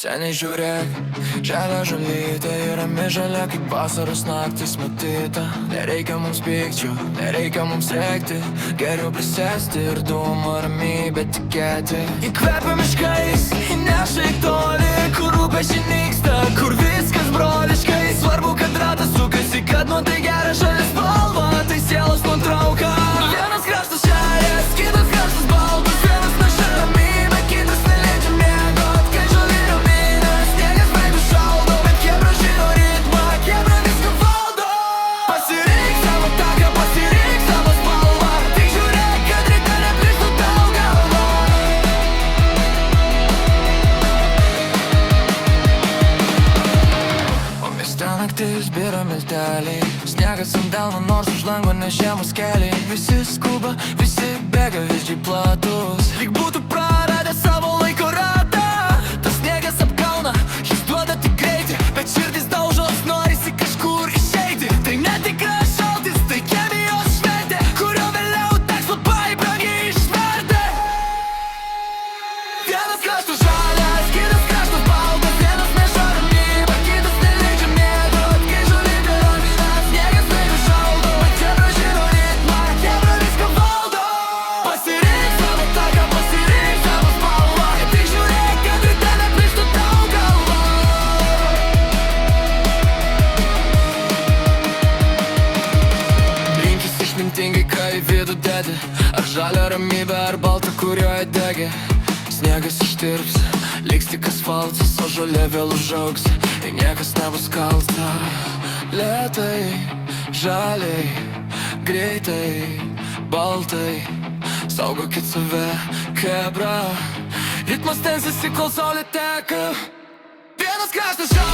Seniai žiūrėk, žalia žalytė ir rami žalia kaip vasaros naktis matyta. Nereikia mums pykčių, nereikia mums rėkti, geriau prisėsti ir dūmo ramybę tikėti. Įkvepia miškais, įneša į tolį, kur rūpesčiai nyksta, kur viskas broliškai. Svarbu, kad ratas sukasi, kad man tai gera žalia spalva, tai sielos nutrauka. Vienas kraštas šalės, kitas kraštas baltas, vienas neša ramybę, kitas neleidžia miegot. Kai žali ramina, sniegas veidu šaldo, bet kebra žino ritmą, kebra viską valdo. Pasirink savo taką, pasirink savo spalvą, tik žiūrėk, kad ryte neplistų tau galva. O mieste naktis byra milteliai, sniegas ant delno, nors už lango ne žiemos keliai. Visi skuba, visi bėga visdžiai platus, lyg būtų praradę savo laiko ratą. Tas sniegas apgauna, jis duoda tik greitį, bet širdis daužos, norisi kažkur išeiti. Tai netikras šaltis, tai chemijos šventė, kurio vėliau teks labai brangiai išverti. Vienas kraštas žalias, kitas kraštas baltas, vienas neša ramybę, kitas neleidžia miegot. Kai žolybė ramina, sniegas veidu šaldo, bet kebra žino ritmą, kebra viską valdo. Pasirink savo taką, pasirink savo spalvą, tik žiūrėk, kad ryte neplistų tau galva. Rinkis išmintingai, ką į vidų dedi, ar žalią ramybę, ar baltą, kurioje degi. Sniegas ištirps, liks tik asfaltas, o žolė vėl užaugs, tai niekas nebus kalta. Lėtai, žaliai, greitai, baltai, saugokit save, kebra. Ritmas tęsiasi, kol saulė teka. Vienas kraštas žalias.